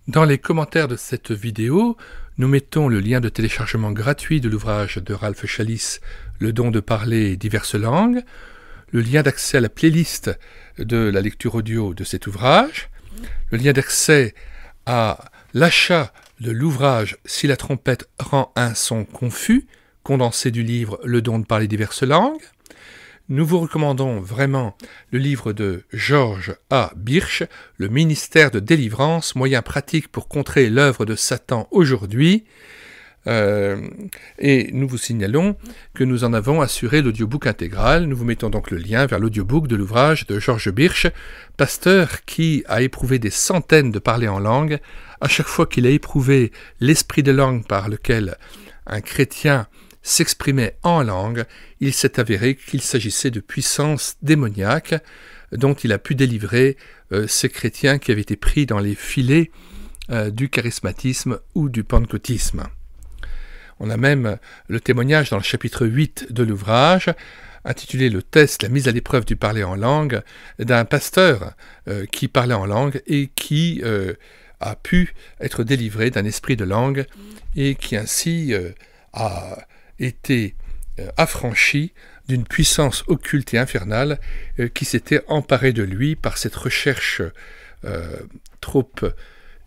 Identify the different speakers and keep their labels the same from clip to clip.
Speaker 1: Dans les commentaires de cette vidéo, nous mettons le lien de téléchargement gratuit de l'ouvrage de Ralph Challis, Le don de parler diverses langues, le lien d'accès à la playlist de la lecture audio de cet ouvrage, le lien d'accès à l'achat de l'ouvrage Si la trompette rend un son confus, condensé du livre Le don de parler diverses langues. Nous vous recommandons vraiment le livre de George A. Birch, Le ministère de délivrance, moyen pratique pour contrer l'œuvre de Satan aujourd'hui. Et nous vous signalons que nous en avons assuré l'audiobook intégral. Nous vous mettons donc le lien vers l'audiobook de l'ouvrage de George Birch, pasteur qui a éprouvé des centaines de parlers en langue. À chaque fois qu'il a éprouvé l'esprit de langue par lequel un chrétien s'exprimait en langue, il s'est avéré qu'il s'agissait de puissances démoniaques dont il a pu délivrer ces chrétiens qui avaient été pris dans les filets du charismatisme ou du pentecôtisme. On a même le témoignage dans le chapitre 8 de l'ouvrage, intitulé « Le test, la mise à l'épreuve du parler en langue », d'un pasteur qui parlait en langue et qui a pu être délivré d'un esprit de langue et qui ainsi a été affranchi d'une puissance occulte et infernale qui s'était emparée de lui par cette recherche trop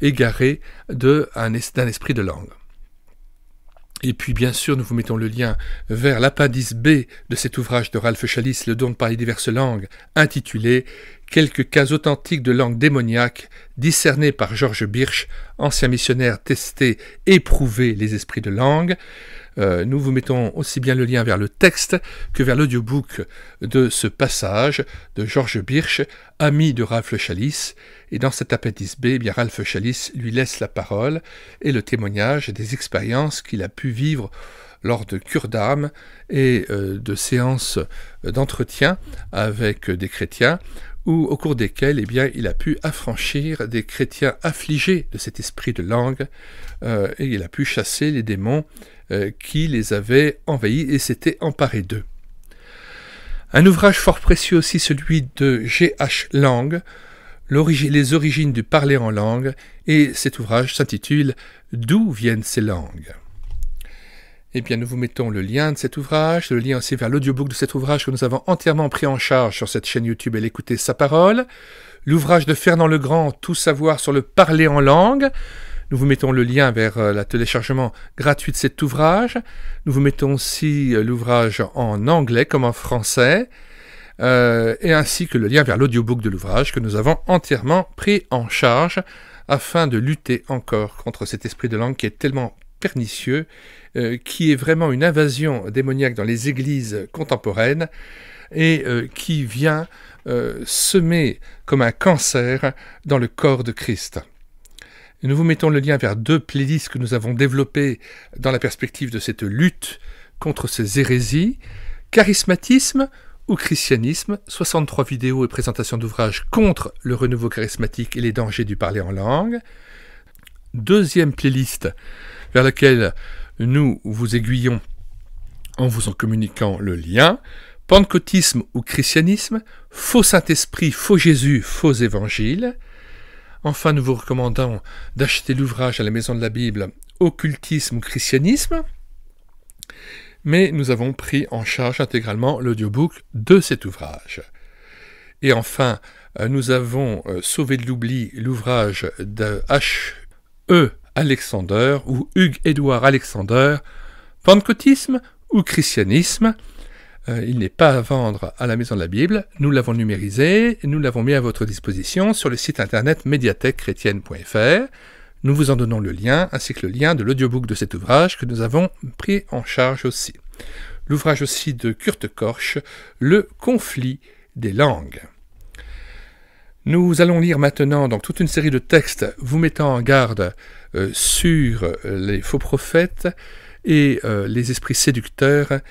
Speaker 1: égarée d'un esprit de langue. Et puis bien sûr, nous vous mettons le lien vers l'appendice B de cet ouvrage de Ralph Challis, Le don de parler diverses langues, intitulé « Quelques cas authentiques de langue démoniaque discernés par George Birch, ancien missionnaire testé, éprouvé les esprits de langue ». Nous vous mettons aussi bien le lien vers le texte que vers l'audiobook de ce passage de George Birch, ami de Ralph Challis. Et dans cet appendice B, bien Ralph Challis lui laisse la parole et le témoignage des expériences qu'il a pu vivre lors de cures d'âme et de séances d'entretien avec des chrétiens, au cours desquels il a pu affranchir des chrétiens affligés de cet esprit de langue et il a pu chasser les démons qui les avaient envahis et s'étaient emparés d'eux. Un ouvrage fort précieux aussi, celui de G.H. Lang, Les origines du parler en langue, et cet ouvrage s'intitule « D'où viennent ces langues ?» Eh bien, nous vous mettons le lien de cet ouvrage, le lien aussi vers l'audiobook de cet ouvrage que nous avons entièrement pris en charge sur cette chaîne YouTube « Elle écoutait sa parole », l'ouvrage de Fernand Legrand « Tout savoir sur le parler en langue ». Nous vous mettons le lien vers le téléchargement gratuit de cet ouvrage. Nous vous mettons aussi l'ouvrage en anglais comme en français, et ainsi que le lien vers l'audiobook de l'ouvrage que nous avons entièrement pris en charge afin de lutter encore contre cet esprit de langue qui est tellement pernicieux, qui est vraiment une invasion démoniaque dans les églises contemporaines et qui vient semer comme un cancer dans le corps de Christ. Et nous vous mettons le lien vers deux playlists que nous avons développées dans la perspective de cette lutte contre ces hérésies. Charismatisme ou christianisme, 63 vidéos et présentations d'ouvrages contre le renouveau charismatique et les dangers du parler en langue. Deuxième playlist vers laquelle nous vous aiguillons en vous en communiquant le lien. Pentecôtisme ou christianisme, faux Saint-Esprit, faux Jésus, faux évangile. Enfin, nous vous recommandons d'acheter l'ouvrage à la Maison de la Bible Occultisme ou christianisme. Mais nous avons pris en charge intégralement l'audiobook de cet ouvrage. Et enfin, nous avons sauvé de l'oubli l'ouvrage de H.E. Alexander ou Hugues-Édouard Alexander, Pentecôtisme ou christianisme. Il n'est pas à vendre à la Maison de la Bible, nous l'avons numérisé, nous l'avons mis à votre disposition sur le site internet médiathèquechrétienne.fr. Nous vous en donnons le lien, ainsi que le lien de l'audiobook de cet ouvrage que nous avons pris en charge aussi. L'ouvrage aussi de Kurt Korsch, Le conflit des langues. Nous allons lire maintenant donc toute une série de textes vous mettant en garde sur les faux prophètes et les esprits séducteurs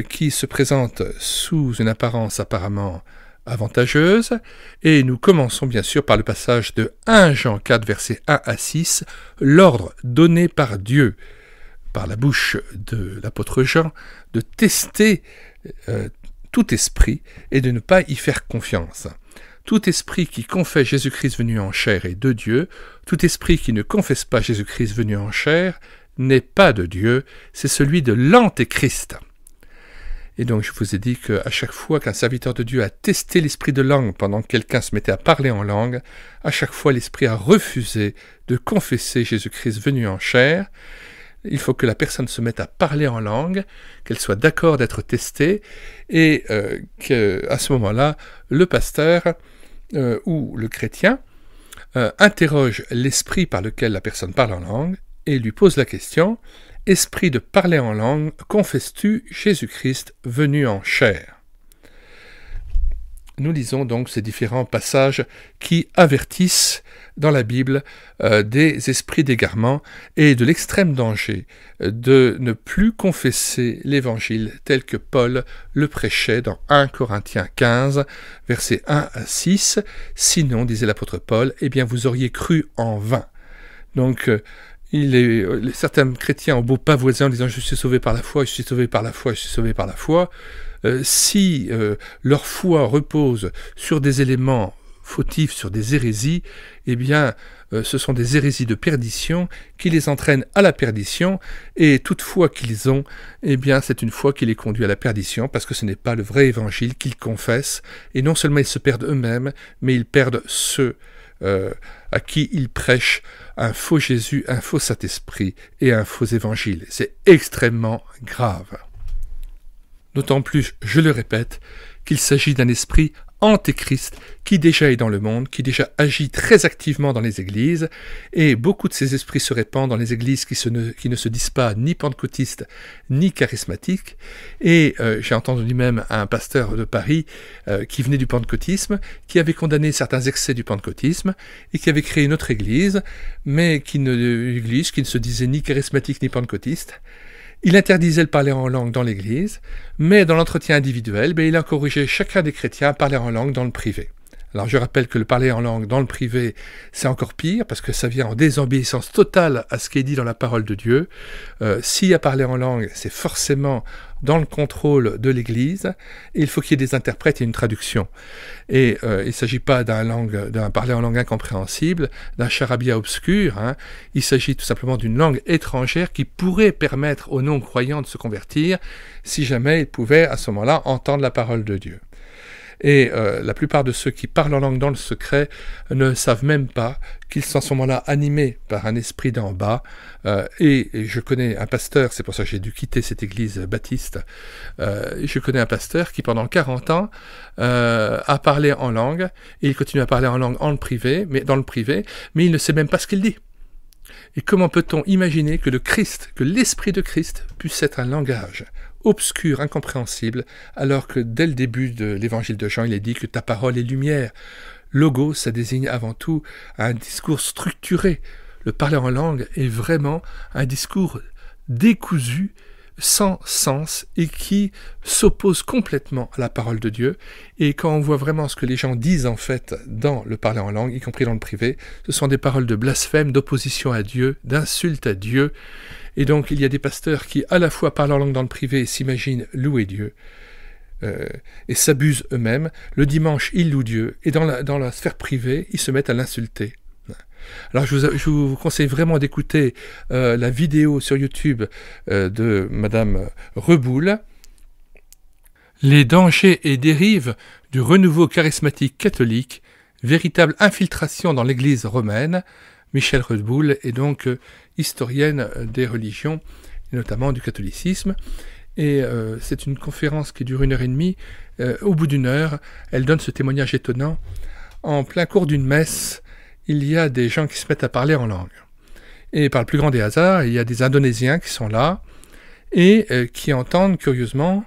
Speaker 1: qui se présentent sous une apparence apparemment avantageuse. Et nous commençons bien sûr par le passage de 1 Jean 4, versets 1 à 6, l'ordre donné par Dieu, par la bouche de l'apôtre Jean, de tester tout esprit et de ne pas y faire confiance. Tout esprit qui confesse Jésus-Christ venu en chair est de Dieu. Tout esprit qui ne confesse pas Jésus-Christ venu en chair n'est pas de Dieu. C'est celui de l'Antéchrist. Et donc je vous ai dit qu'à chaque fois qu'un serviteur de Dieu a testé l'esprit de langue pendant que quelqu'un se mettait à parler en langue, à chaque fois l'esprit a refusé de confesser Jésus-Christ venu en chair. Il faut que la personne se mette à parler en langue, qu'elle soit d'accord d'être testée, et qu'à ce moment-là, le pasteur ou le chrétien interroge l'esprit par lequel la personne parle en langue et lui pose la question « Esprit de parler en langue, confesses-tu Jésus-Christ venu en chair ?» Nous lisons donc ces différents passages qui avertissent dans la Bible des esprits d'égarement et de l'extrême danger de ne plus confesser l'Évangile tel que Paul le prêchait dans 1 Corinthiens 15, versets 1 à 6. Sinon, disait l'apôtre Paul, eh bien vous auriez cru en vain. Donc, certains chrétiens ont beau pavoiser en disant « je suis sauvé par la foi, je suis sauvé par la foi, je suis sauvé par la foi », si leur foi repose sur des éléments fautifs, sur des hérésies, eh bien, ce sont des hérésies de perdition qui les entraînent à la perdition, et toute foi qu'ils ont, eh bien, c'est une foi qui les conduit à la perdition, parce que ce n'est pas le vrai évangile qu'ils confessent, et non seulement ils se perdent eux-mêmes, mais ils perdent ceux à qui ils prêchent un faux Jésus, un faux Saint-Esprit et un faux évangile. C'est extrêmement grave. D'autant plus, je le répète, qu'il s'agit d'un esprit antéchrist qui déjà est dans le monde, qui déjà agit très activement dans les églises, et beaucoup de ces esprits se répandent dans les églises qui ne se disent pas ni pentecôtistes ni charismatiques, et j'ai entendu même un pasteur de Paris qui venait du pentecôtisme, qui avait condamné certains excès du pentecôtisme, et qui avait créé une autre église, mais qui ne se disait ni charismatique ni pentecôtiste. Il interdisait le parler en langue dans l'église, mais dans l'entretien individuel, il encourageait chacun des chrétiens à parler en langue dans le privé. Alors je rappelle que le parler en langue dans le privé, c'est encore pire, parce que ça vient en désobéissance totale à ce qui est dit dans la parole de Dieu. S'il y a parler en langue, c'est forcément dans le contrôle de l'Église, et il faut qu'il y ait des interprètes et une traduction. Et il ne s'agit pas d'un parler en langue incompréhensible, d'un charabia obscur, il s'agit tout simplement d'une langue étrangère qui pourrait permettre aux non-croyants de se convertir, si jamais ils pouvaient à ce moment-là entendre la parole de Dieu. Et la plupart de ceux qui parlent en langue dans le secret ne savent même pas qu'ils sont à ce moment-là animés par un esprit d'en bas. Et je connais un pasteur, c'est pour ça que j'ai dû quitter cette église baptiste, je connais un pasteur qui pendant 40 ans a parlé en langue, et il continue à parler en langue dans le privé, mais il ne sait même pas ce qu'il dit. Et comment peut-on imaginer que l'esprit de Christ puisse être un langage obscur, incompréhensible, alors que dès le début de l'évangile de Jean, il est dit que ta parole est lumière. Logos, ça désigne avant tout un discours structuré. Le parler en langue est vraiment un discours décousu, sans sens, et qui s'oppose complètement à la parole de Dieu. Et quand on voit vraiment ce que les gens disent en fait dans le parler en langue, y compris dans le privé, ce sont des paroles de blasphème, d'opposition à Dieu, d'insulte à Dieu. Et donc il y a des pasteurs qui à la fois parlent en langue dans le privé et s'imaginent louer Dieu, et s'abusent eux-mêmes. Le dimanche, ils louent Dieu, et dans la sphère privée, ils se mettent à l'insulter. Alors je vous conseille vraiment d'écouter la vidéo sur YouTube de Madame Reboul. Les dangers et dérives du renouveau charismatique catholique, véritable infiltration dans l'Église romaine. Michèle Reboul est donc historienne des religions, et notamment du catholicisme. Et c'est une conférence qui dure 1h30. Au bout d'une heure, elle donne ce témoignage étonnant. En plein cours d'une messe, il y a des gens qui se mettent à parler en langue. Et par le plus grand des hasards, il y a des Indonésiens qui sont là et qui entendent curieusement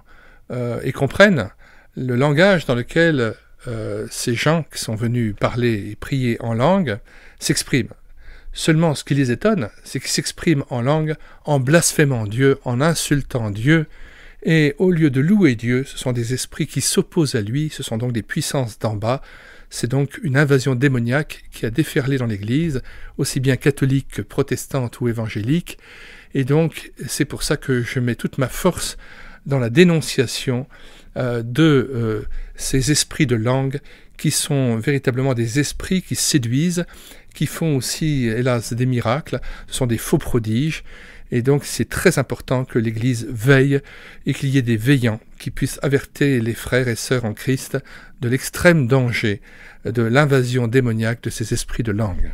Speaker 1: et comprennent le langage dans lequel ces gens qui sont venus parler et prier en langue s'expriment. Seulement, ce qui les étonne, c'est qu'ils s'expriment en langue en blasphémant Dieu, en insultant Dieu, et au lieu de louer Dieu, ce sont des esprits qui s'opposent à lui, ce sont donc des puissances d'en bas. C'est donc une invasion démoniaque qui a déferlé dans l'Église, aussi bien catholique que protestante ou évangélique, et donc c'est pour ça que je mets toute ma force dans la dénonciation de ces esprits de langue qui sont véritablement des esprits qui séduisent, qui font aussi, hélas, des miracles, ce sont des faux prodiges, et donc c'est très important que l'Église veille et qu'il y ait des veillants qui puissent avertir les frères et sœurs en Christ de l'extrême danger de l'invasion démoniaque de ces esprits de langue.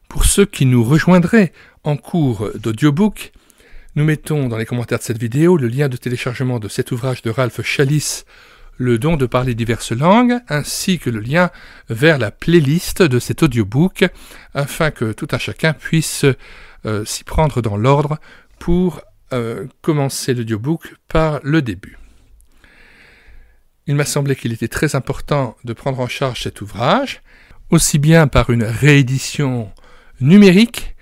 Speaker 1: Pour ceux qui nous rejoindraient en cours d'audiobook, nous mettons dans les commentaires de cette vidéo le lien de téléchargement de cet ouvrage de Ralph Challis, Le don de parler diverses langues, ainsi que le lien vers la playlist de cet audiobook, afin que tout un chacun puisse s'y prendre dans l'ordre pour commencer l'audiobook par le début. Il m'a semblé qu'il était très important de prendre en charge cet ouvrage, aussi bien par une réédition numérique.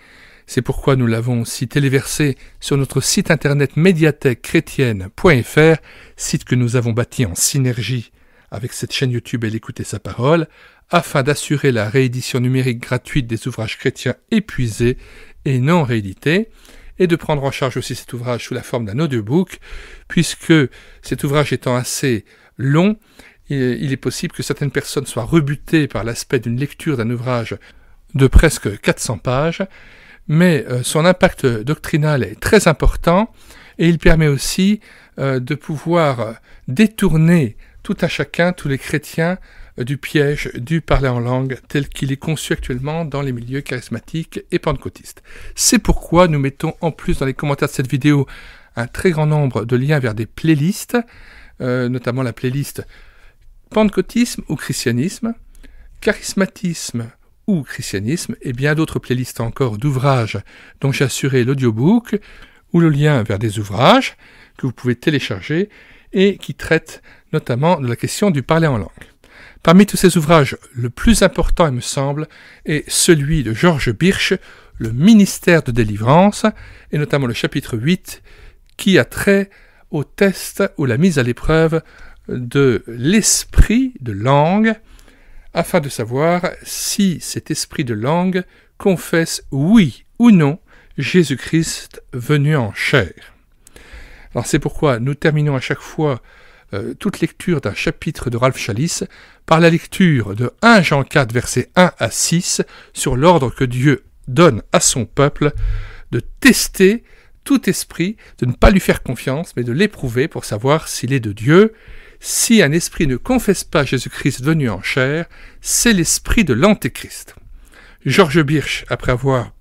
Speaker 1: C'est pourquoi nous l'avons aussi téléversé sur notre site internet médiathèquechrétienne.fr, site que nous avons bâti en synergie avec cette chaîne YouTube et l'Écouter sa parole, afin d'assurer la réédition numérique gratuite des ouvrages chrétiens épuisés et non réédités, et de prendre en charge aussi cet ouvrage sous la forme d'un audiobook, puisque cet ouvrage étant assez long, il est possible que certaines personnes soient rebutées par l'aspect d'une lecture d'un ouvrage de presque 400 pages, mais son impact doctrinal est très important et il permet aussi de pouvoir détourner tout un chacun, tous les chrétiens, du piège du parler en langue tel qu'il est conçu actuellement dans les milieux charismatiques et pentecôtistes. C'est pourquoi nous mettons en plus dans les commentaires de cette vidéo un très grand nombre de liens vers des playlists, notamment la playlist Pentecôtisme ou Christianisme, Charismatisme ou Christianisme, et bien d'autres playlists encore d'ouvrages dont j'ai assuré l'audiobook, ou le lien vers des ouvrages que vous pouvez télécharger et qui traitent notamment de la question du parler en langue. Parmi tous ces ouvrages, le plus important, il me semble, est celui de George Birch, le ministère de délivrance, et notamment le chapitre 8, qui a trait au test ou la mise à l'épreuve de l'esprit de langue, afin de savoir si cet esprit de langue confesse oui ou non Jésus-Christ venu en chair. Alors c'est pourquoi nous terminons à chaque fois toute lecture d'un chapitre de Ralph Challis par la lecture de 1 Jean 4, versets 1 à 6, sur l'ordre que Dieu donne à son peuple de tester tout esprit, de ne pas lui faire confiance, mais de l'éprouver pour savoir s'il est de Dieu. Si un esprit ne confesse pas Jésus-Christ venu en chair, c'est l'esprit de l'Antéchrist. George Birch, après avoir,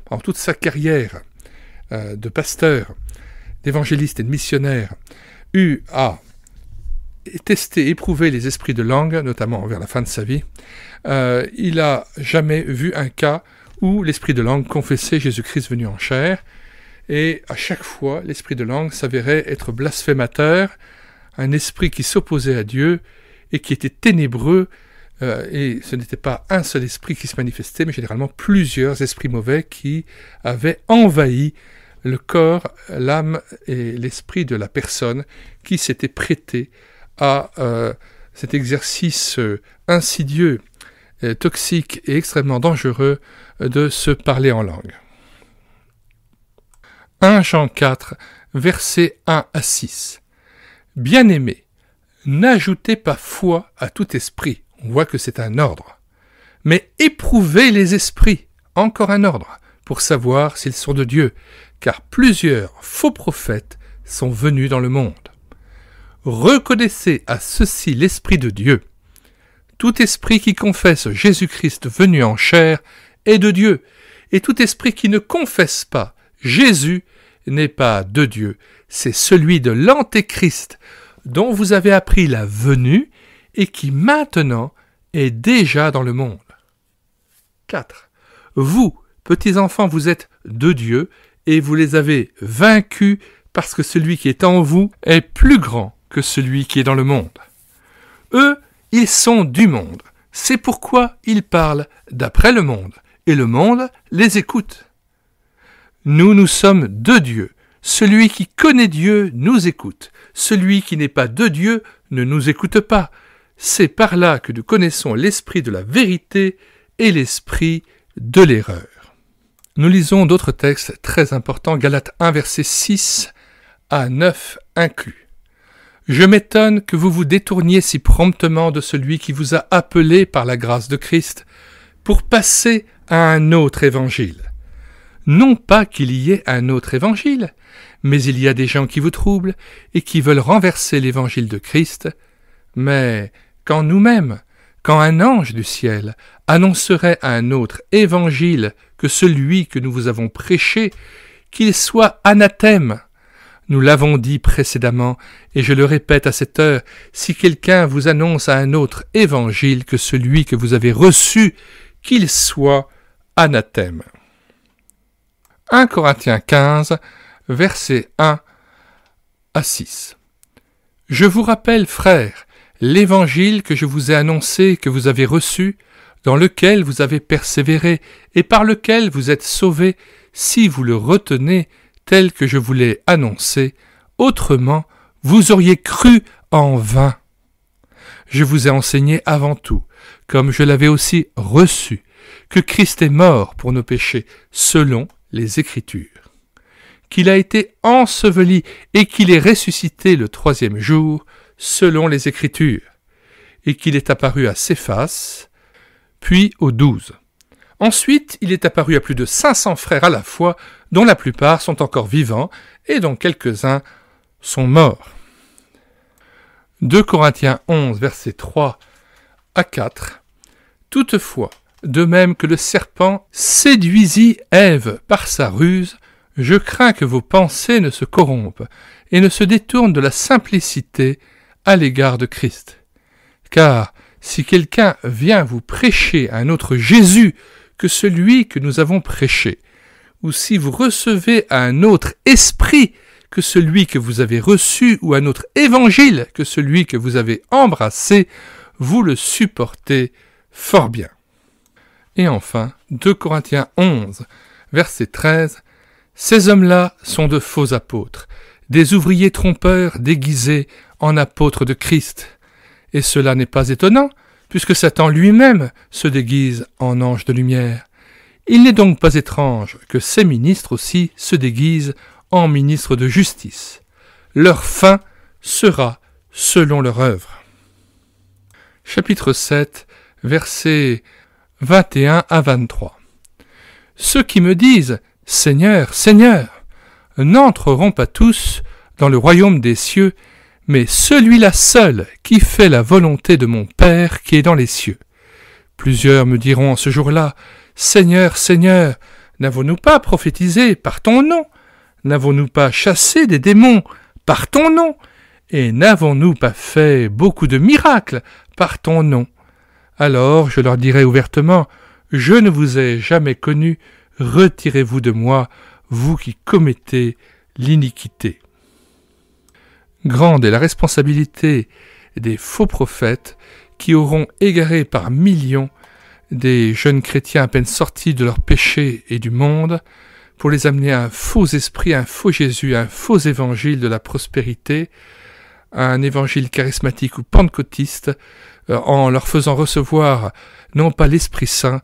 Speaker 1: pendant toute sa carrière de pasteur, d'évangéliste et de missionnaire, eu à tester, éprouver les esprits de langue, notamment vers la fin de sa vie, il n'a jamais vu un cas où l'esprit de langue confessait Jésus-Christ venu en chair, et à chaque fois, l'esprit de langue s'avérait être blasphémateur, un esprit qui s'opposait à Dieu et qui était ténébreux, et ce n'était pas un seul esprit qui se manifestait, mais généralement plusieurs esprits mauvais qui avaient envahi le corps, l'âme et l'esprit de la personne qui s'était prêtée à cet exercice insidieux, toxique et extrêmement dangereux de se parler en langue. 1 Jean 4, versets 1 à 6. Bien-aimés, n'ajoutez pas foi à tout esprit, on voit que c'est un ordre, mais éprouvez les esprits, encore un ordre, pour savoir s'ils sont de Dieu, car plusieurs faux prophètes sont venus dans le monde. Reconnaissez à ceci l'Esprit de Dieu. Tout esprit qui confesse Jésus-Christ venu en chair est de Dieu, et tout esprit qui ne confesse pas Jésus n'est pas de Dieu, c'est celui de l'Antéchrist, dont vous avez appris la venue et qui maintenant est déjà dans le monde. 4. Vous, petits enfants, vous êtes de Dieu et vous les avez vaincus parce que celui qui est en vous est plus grand que celui qui est dans le monde. Eux, ils sont du monde. C'est pourquoi ils parlent d'après le monde et le monde les écoute. Nous sommes de Dieu. Celui qui connaît Dieu nous écoute. Celui qui n'est pas de Dieu ne nous écoute pas. C'est par là que nous connaissons l'esprit de la vérité et l'esprit de l'erreur. Nous lisons d'autres textes très importants, Galates 1, versets 6 à 9 inclus. Je m'étonne que vous vous détourniez si promptement de celui qui vous a appelé par la grâce de Christ pour passer à un autre évangile. Non pas qu'il y ait un autre évangile, mais il y a des gens qui vous troublent et qui veulent renverser l'évangile de Christ, mais quand nous-mêmes, quand un ange du ciel annoncerait un autre évangile que celui que nous vous avons prêché, qu'il soit anathème. Nous l'avons dit précédemment, et je le répète à cette heure, si quelqu'un vous annonce un autre évangile que celui que vous avez reçu, qu'il soit anathème. 1 Corinthiens 15, versets 1 à 6. Je vous rappelle, frères, l'évangile que je vous ai annoncé, que vous avez reçu, dans lequel vous avez persévéré, et par lequel vous êtes sauvés, si vous le retenez tel que je vous l'ai annoncé, autrement, vous auriez cru en vain. Je vous ai enseigné avant tout, comme je l'avais aussi reçu, que Christ est mort pour nos péchés, selon les Écritures, qu'il a été enseveli et qu'il est ressuscité le 3e jour, selon les Écritures, et qu'il est apparu à Céphas, puis aux 12. Ensuite, il est apparu à plus de 500 frères à la fois, dont la plupart sont encore vivants et dont quelques-uns sont morts. 2 Corinthiens 11, versets 3 à 4. Toutefois, de même que le serpent séduisit Ève par sa ruse, je crains que vos pensées ne se corrompent et ne se détournent de la simplicité à l'égard de Christ. Car si quelqu'un vient vous prêcher un autre Jésus que celui que nous avons prêché, ou si vous recevez un autre esprit que celui que vous avez reçu, ou un autre évangile que celui que vous avez embrassé, vous le supportez fort bien. Et enfin, 2 Corinthiens 11, verset 13, « Ces hommes-là sont de faux apôtres, des ouvriers trompeurs déguisés en apôtres de Christ. Et cela n'est pas étonnant, puisque Satan lui-même se déguise en ange de lumière. Il n'est donc pas étrange que ces ministres aussi se déguisent en ministres de justice. Leur fin sera selon leur œuvre. » Chapitre 7, versets 21 à 23. « Ceux qui me disent « Seigneur, Seigneur » n'entreront pas tous dans le royaume des cieux, mais celui-là seul qui fait la volonté de mon Père qui est dans les cieux. Plusieurs me diront en ce jour-là, « Seigneur, Seigneur, n'avons-nous pas prophétisé par ton nom? N'avons-nous pas chassé des démons par ton nom? Et n'avons-nous pas fait beaucoup de miracles par ton nom? Alors je leur dirai ouvertement, « Je ne vous ai jamais connu, retirez-vous de moi, vous qui commettez l'iniquité. » Grande est la responsabilité des faux prophètes qui auront égaré par millions des jeunes chrétiens à peine sortis de leur péché et du monde pour les amener à un faux esprit, à un faux Jésus, à un faux évangile de la prospérité, à un évangile charismatique ou pentecôtiste, en leur faisant recevoir non pas l'Esprit Saint,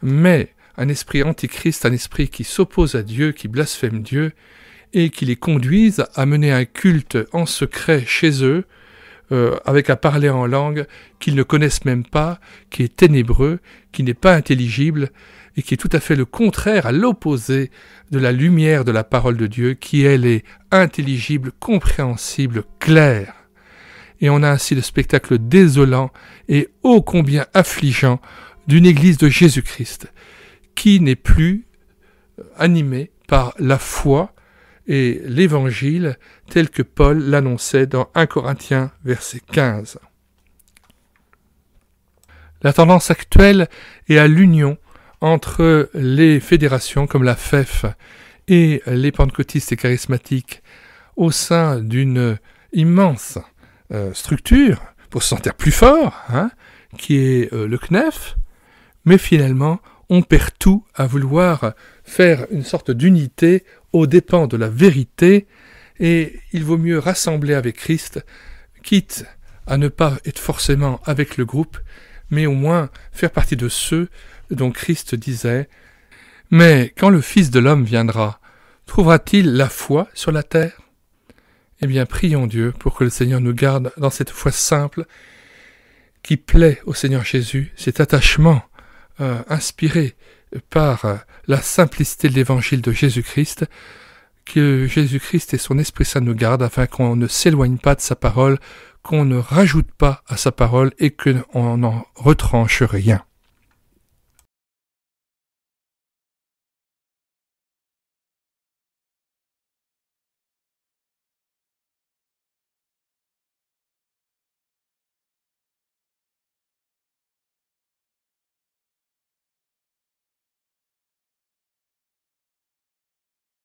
Speaker 1: mais un esprit antichrist, un esprit qui s'oppose à Dieu, qui blasphème Dieu, et qui les conduisent à mener un culte en secret chez eux, avec à parler en langue qu'ils ne connaissent même pas, qui est ténébreux, qui n'est pas intelligible, et qui est tout à fait le contraire, à l'opposé de la lumière de la parole de Dieu, qui elle est intelligible, compréhensible, claire. Et on a ainsi le spectacle désolant et ô combien affligeant d'une Église de Jésus-Christ, qui n'est plus animée par la foi et l'Évangile tel que Paul l'annonçait dans 1 Corinthiens, verset 15. La tendance actuelle est à l'union entre les fédérations comme la FEF et les pentecôtistes et charismatiques au sein d'une immense structure pour se sentir plus fort, qui est le CNEF, mais finalement on perd tout à vouloir faire une sorte d'unité aux dépens de la vérité, et il vaut mieux rassembler avec Christ, quitte à ne pas être forcément avec le groupe, mais au moins faire partie de ceux dont Christ disait « Mais quand le Fils de l'homme viendra, trouvera-t-il la foi sur la terre ?» Eh bien, prions Dieu pour que le Seigneur nous garde dans cette foi simple qui plaît au Seigneur Jésus, cet attachement inspiré par la simplicité de l'évangile de Jésus-Christ, que Jésus-Christ et son Esprit Saint nous gardent afin qu'on ne s'éloigne pas de sa parole, qu'on ne rajoute pas à sa parole et qu'on n'en retranche rien.